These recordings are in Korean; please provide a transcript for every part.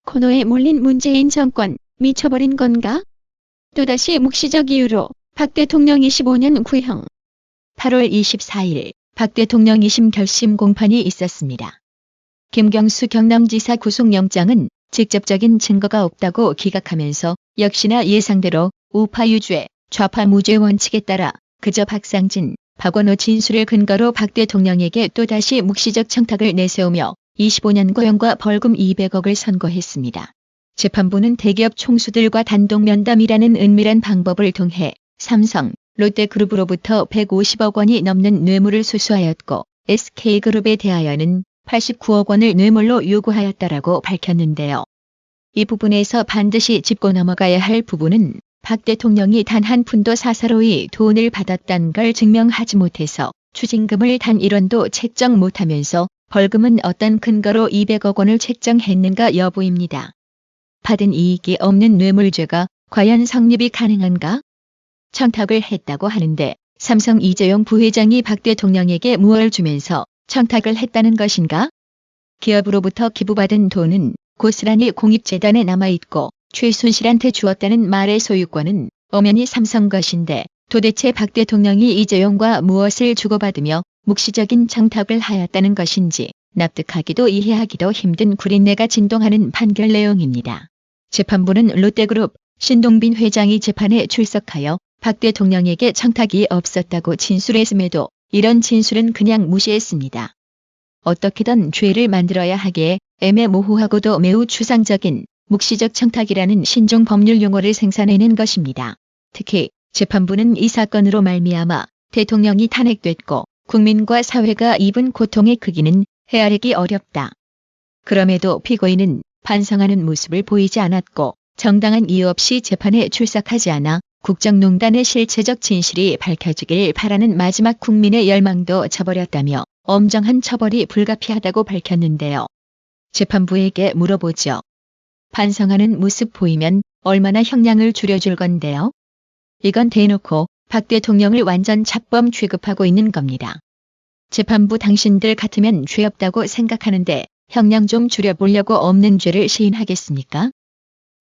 코너에 몰린 문재인 정권, 미쳐버린 건가? 또다시 묵시적 이유로 박 대통령 25년 구형. 8월 24일 박 대통령 2심 결심 공판이 있었습니다. 김경수 경남지사 구속영장은 직접적인 증거가 없다고 기각하면서 역시나 예상대로 우파 유죄, 좌파 무죄 원칙에 따라 그저 박상진, 박원호 진술을 근거로 박 대통령에게 또다시 묵시적 청탁을 내세우며 25년 구형과 벌금 200억을 선고했습니다. 재판부는 대기업 총수들과 단독 면담이라는 은밀한 방법을 통해 삼성, 롯데그룹으로부터 150억 원이 넘는 뇌물을 수수하였고 SK그룹에 대하여는 89억 원을 뇌물로 요구하였다라고 밝혔는데요. 이 부분에서 반드시 짚고 넘어가야 할 부분은 박 대통령이 단 한 푼도 사사로이 돈을 받았다는 걸 증명하지 못해서 추징금을 단 1원도 책정 못하면서 벌금은 어떤 근거로 200억 원을 책정했는가 여부입니다. 받은 이익이 없는 뇌물죄가 과연 성립이 가능한가? 청탁을 했다고 하는데 삼성 이재용 부회장이 박 대통령에게 무엇을 주면서 청탁을 했다는 것인가? 기업으로부터 기부받은 돈은 고스란히 공익재단에 남아있고 최순실한테 주었다는 말의 소유권은 엄연히 삼성 것인데 도대체 박 대통령이 이재용과 무엇을 주고받으며 묵시적인 청탁을 하였다는 것인지 납득하기도 이해하기도 힘든 구린내가 진동하는 판결 내용입니다. 재판부는 롯데그룹 신동빈 회장이 재판에 출석하여 박 대통령에게 청탁이 없었다고 진술했음에도 이런 진술은 그냥 무시했습니다. 어떻게든 죄를 만들어야 하기에 애매모호하고도 매우 추상적인 묵시적 청탁이라는 신종 법률 용어를 생산해낸 것입니다. 특히 재판부는 이 사건으로 말미암아 대통령이 탄핵됐고 국민과 사회가 입은 고통의 크기는 헤아리기 어렵다. 그럼에도 피고인은 반성하는 모습을 보이지 않았고 정당한 이유 없이 재판에 출석하지 않아 국정농단의 실체적 진실이 밝혀지길 바라는 마지막 국민의 열망도 저버렸다며 엄정한 처벌이 불가피하다고 밝혔는데요. 재판부에게 물어보죠. 반성하는 모습 보이면 얼마나 형량을 줄여줄 건데요? 이건 대놓고 박 대통령을 완전 잡범 취급하고 있는 겁니다. 재판부 당신들 같으면 죄 없다고 생각하는데 형량 좀 줄여보려고 없는 죄를 시인하겠습니까?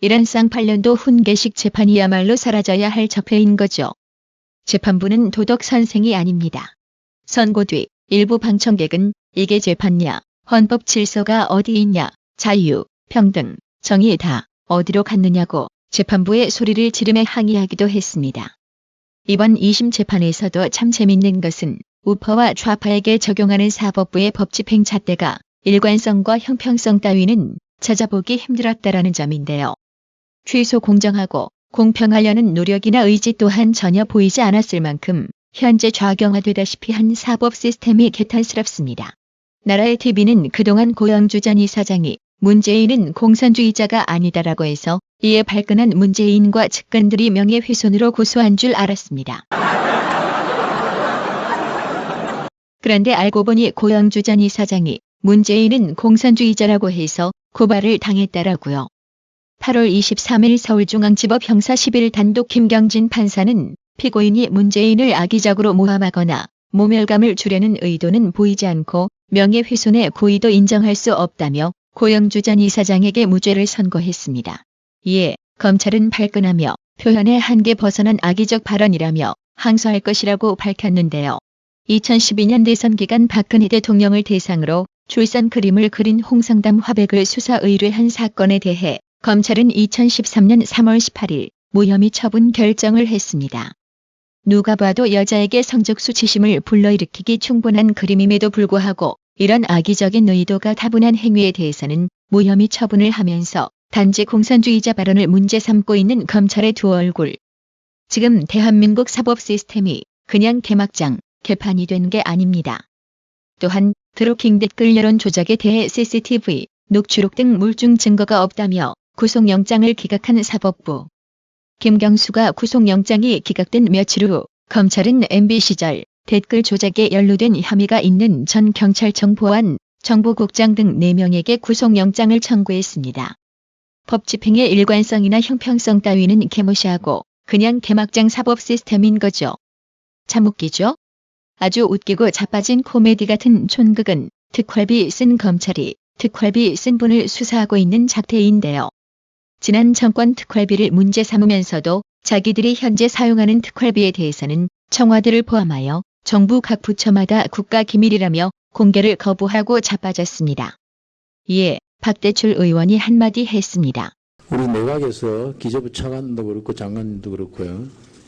이런 쌍팔년도 훈계식 재판이야말로 사라져야 할 적폐인 거죠. 재판부는 도덕 선생이 아닙니다. 선고 뒤 일부 방청객은 이게 재판냐, 헌법 질서가 어디 있냐, 자유, 평등, 정의 다 어디로 갔느냐고 재판부의 소리를 지르며 항의하기도 했습니다. 이번 2심 재판에서도 참 재밌는 것은 우파와 좌파에게 적용하는 사법부의 법집행 잣대가 일관성과 형평성 따위는 찾아보기 힘들었다라는 점인데요. 최소 공정하고 공평하려는 노력이나 의지 또한 전혀 보이지 않았을 만큼 현재 좌경화되다시피 한 사법 시스템이 개탄스럽습니다. 나라의 TV는 그동안 고영주 전 이사장이 문재인은 공산주의자가 아니다라고 해서 이에 발끈한 문재인과 측근들이 명예훼손으로 고소한 줄 알았습니다. 그런데 알고 보니 고영주 전 이사장이 문재인은 공산주의자라고 해서 고발을 당했다라고요. 8월 23일 서울중앙지법 형사 11 단독 김경진 판사는 피고인이 문재인을 악의적으로 모함하거나 모멸감을 주려는 의도는 보이지 않고 명예훼손의 고의도 인정할 수 없다며 고영주 전 이사장에게 무죄를 선고했습니다. 이에 검찰은 발끈하며 표현의 한계 벗어난 악의적 발언이라며 항소할 것이라고 밝혔는데요. 2012년 대선 기간 박근혜 대통령을 대상으로 출산 그림을 그린 홍성담 화백을 수사 의뢰한 사건에 대해 검찰은 2013년 3월 18일 무혐의 처분 결정을 했습니다. 누가 봐도 여자에게 성적 수치심을 불러일으키기 충분한 그림임에도 불구하고 이런 악의적인 의도가 다분한 행위에 대해서는 무혐의 처분을 하면서 단지 공산주의자 발언을 문제 삼고 있는 검찰의 두 얼굴. 지금 대한민국 사법 시스템이 그냥 개막장, 개판이 된 게 아닙니다. 또한 드루킹 댓글 여론 조작에 대해 CCTV, 녹취록 등 물증 증거가 없다며 구속영장을 기각한 사법부. 김경수가 구속영장이 기각된 며칠 후 검찰은 MB 시절 댓글 조작에 연루된 혐의가 있는 전 경찰청 보안, 정보국장 등 4명에게 구속영장을 청구했습니다. 법 집행의 일관성이나 형평성 따위는 개무시하고 그냥 개막장 사법 시스템인 거죠. 참 웃기죠? 아주 웃기고 자빠진 코미디 같은 촌극은 특활비 쓴 검찰이 특활비 쓴 분을 수사하고 있는 작태인데요. 지난 정권 특활비를 문제 삼으면서도 자기들이 현재 사용하는 특활비에 대해서는 청와대를 포함하여 정부 각 부처마다 국가기밀이라며 공개를 거부하고 자빠졌습니다. 이에 박대출 의원이 한마디 했습니다. 우리 내각에서 기재부 차관도 그렇고 장관도 그렇고요.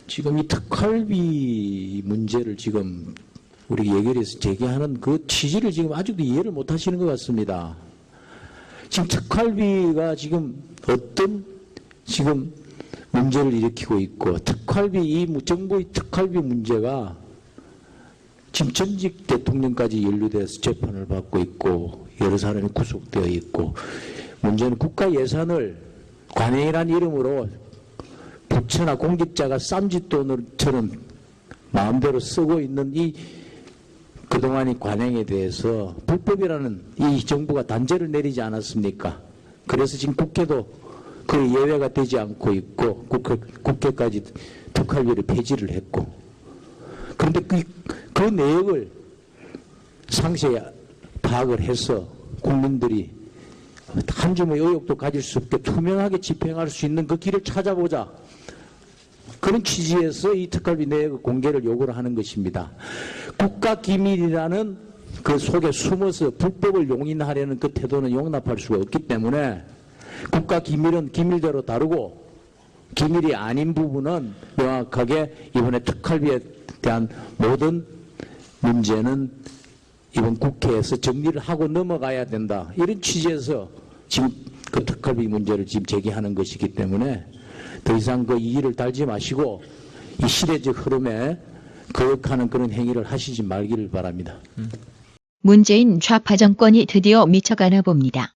지금 이 특활비 문제를 지금 우리 예결에서 제기하는 그 취지를 지금 아직도 이해를 못 하시는 것 같습니다. 지금 특활비가 지금 어떤 지금 문제를 일으키고 있고 이 정부의 특활비 문제가 지금 전직 대통령까지 연루돼서 재판을 받고 있고 여러 사람이 구속되어 있고 문제는 국가 예산을 관행이라는 이름으로 부처나 공직자가 쌈짓돈처럼 마음대로 쓰고 있는 이 그동안의 관행에 대해서 불법이라는 이 정부가 단죄를 내리지 않았습니까? 그래서 지금 국회도 그 예외가 되지 않고 있고 국회까지 특활비를 폐지를 했고 그런데 그 내역을 상세히 파악을 해서 국민들이 한 줌의 의혹도 가질 수 없게 투명하게 집행할 수 있는 그 길을 찾아보자. 그런 취지에서 이 특활비 내역 공개를 요구를 하는 것입니다. 국가기밀이라는 그 속에 숨어서 불법을 용인하려는 그 태도는 용납할 수가 없기 때문에 국가기밀은 기밀대로 다루고 기밀이 아닌 부분은 명확하게 이번에 특활비에 대한 모든 문제는 이번 국회에서 정리를 하고 넘어가야 된다. 이런 취지에서 지금 그 특활비 문제를 지금 제기하는 것이기 때문에 더 이상 그 이의를 달지 마시고 이 시대적 흐름에 거역하는 그런 행위를 하시지 말기를 바랍니다. 문재인 좌파 정권이 드디어 미쳐가나 봅니다.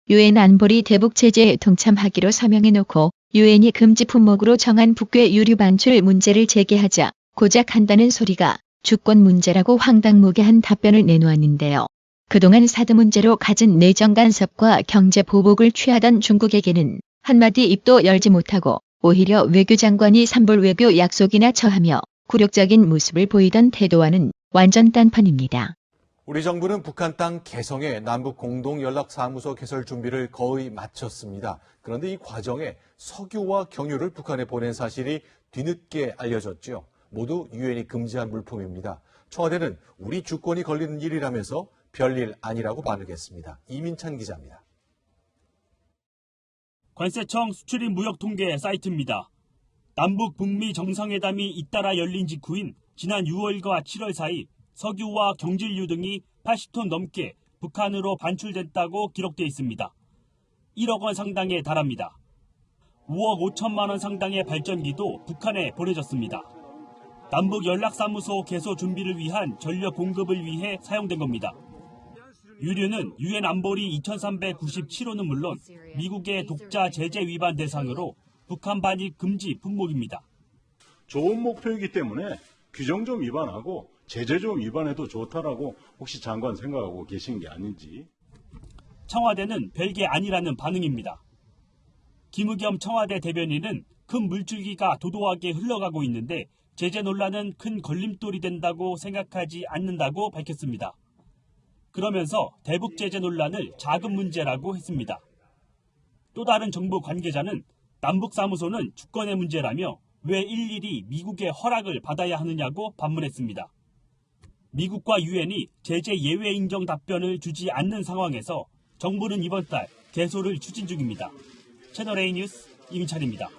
유엔 안보리 대북 제재에 동참하기로 서명해놓고 유엔이 금지 품목으로 정한 북괴 유류 반출 문제를 제기하자 고작 한다는 소리가 주권 문제라고 황당무계한 답변을 내놓았는데요. 그동안 사드 문제로 갖은 내정 간섭과 경제 보복을 취하던 중국에게는 한마디 입도 열지 못하고 오히려 외교장관이 산불 외교 약속이나 처하며 굴욕적인 모습을 보이던 태도와는 완전 딴판입니다. 우리 정부는 북한 땅 개성에 남북 공동연락사무소 개설 준비를 거의 마쳤습니다. 그런데 이 과정에 석유와 경유를 북한에 보낸 사실이 뒤늦게 알려졌죠. 모두 유엔이 금지한 물품입니다. 청와대는 우리 주권이 걸리는 일이라면서 별일 아니라고 반응했습니다. 이민찬 기자입니다. 관세청 수출입 무역 통계 사이트입니다. 남북 북미 정상회담이 잇따라 열린 직후인 지난 6월과 7월 사이 석유와 경질유 등이 80톤 넘게 북한으로 반출됐다고 기록돼 있습니다. 1억 원 상당에 달합니다. 5억 5천만 원 상당의 발전기도 북한에 보내졌습니다. 남북 연락사무소 개소 준비를 위한 전력 공급을 위해 사용된 겁니다. 유류는 유엔 안보리 2397호는 물론 미국의 독자 제재 위반 대상으로 북한 반입 금지 품목입니다. 좋은 목표이기 때문에 규정 좀 위반하고 제재 좀 위반해도 좋다라고 혹시 장관 생각하고 계신 게 아닌지. 청와대는 별게 아니라는 반응입니다. 김의겸 청와대 대변인은 큰 물줄기가 도도하게 흘러가고 있는데 제재 논란은 큰 걸림돌이 된다고 생각하지 않는다고 밝혔습니다. 그러면서 대북 제재 논란을 작은 문제라고 했습니다. 또 다른 정부 관계자는 남북사무소는 주권의 문제라며 왜 일일이 미국의 허락을 받아야 하느냐고 반문했습니다. 미국과 유엔이 제재 예외 인정 답변을 주지 않는 상황에서 정부는 이번 달 개소를 추진 중입니다. 채널A 뉴스 이민찬입니다.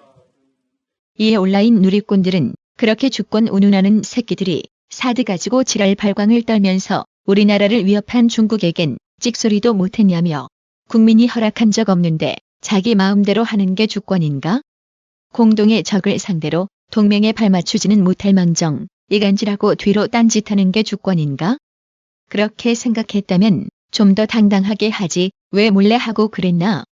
이에 온라인 누리꾼들은 그렇게 주권 운운하는 새끼들이 사드 가지고 지랄 발광을 떨면서 우리나라를 위협한 중국에겐 찍소리도 못했냐며 국민이 허락한 적 없는데 자기 마음대로 하는 게 주권인가? 공동의 적을 상대로 동맹에 발맞추지는 못할 망정 이간질하고 뒤로 딴짓하는 게 주권인가? 그렇게 생각했다면 좀 더 당당하게 하지 왜 몰래 하고 그랬나?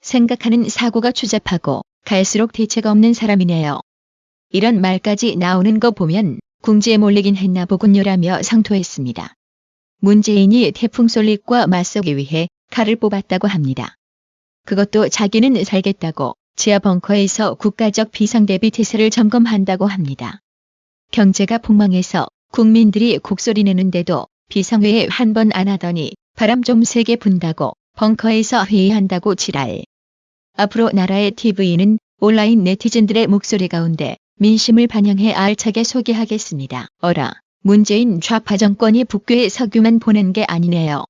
생각하는 사고가 추잡하고 갈수록 대책 없는 사람이네요. 이런 말까지 나오는 거 보면 궁지에 몰리긴 했나 보군요라며 상토했습니다. 문재인이 태풍 솔릭과 맞서기 위해 칼을 뽑았다고 합니다. 그것도 자기는 살겠다고 지하 벙커에서 국가적 비상대비 태세를 점검한다고 합니다. 경제가 폭망해서 국민들이 곡소리 내는데도 비상회의 한 번 안 하더니 바람 좀 세게 분다고 벙커에서 회의한다고 지랄. 앞으로 나라의 TV는 온라인 네티즌들의 목소리 가운데 민심을 반영해 알차게 소개하겠습니다. 어라, 문재인 좌파 정권이 북괴에 석유만 보낸 게 아니네요.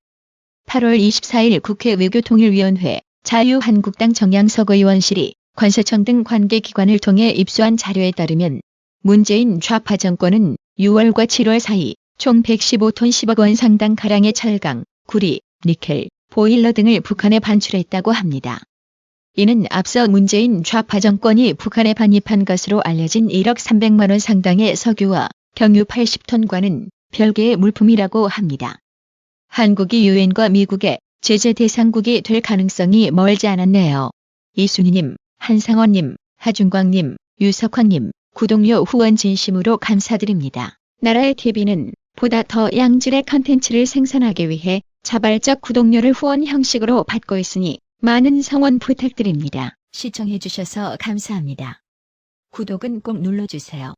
8월 24일 국회 외교통일위원회 자유한국당 정양석 의원실이 관세청 등 관계기관을 통해 입수한 자료에 따르면 문재인 좌파 정권은 6월과 7월 사이 총 115톤 10억 원 상당 가량의 철강, 구리, 니켈, 보일러 등을 북한에 반출했다고 합니다. 이는 앞서 문재인 좌파 정권이 북한에 반입한 것으로 알려진 1억 300만 원 상당의 석유와 경유 80톤과는 별개의 물품이라고 합니다. 한국이 유엔과 미국의 제재 대상국이 될 가능성이 멀지 않았네요. 이순희님, 한상원님, 하준광님, 유석환님, 구독료 후원 진심으로 감사드립니다. 나라의 TV는 보다 더 양질의 컨텐츠를 생산하기 위해 자발적 구독료를 후원 형식으로 받고 있으니 많은 성원 부탁드립니다. 시청해주셔서 감사합니다. 구독은 꼭 눌러주세요.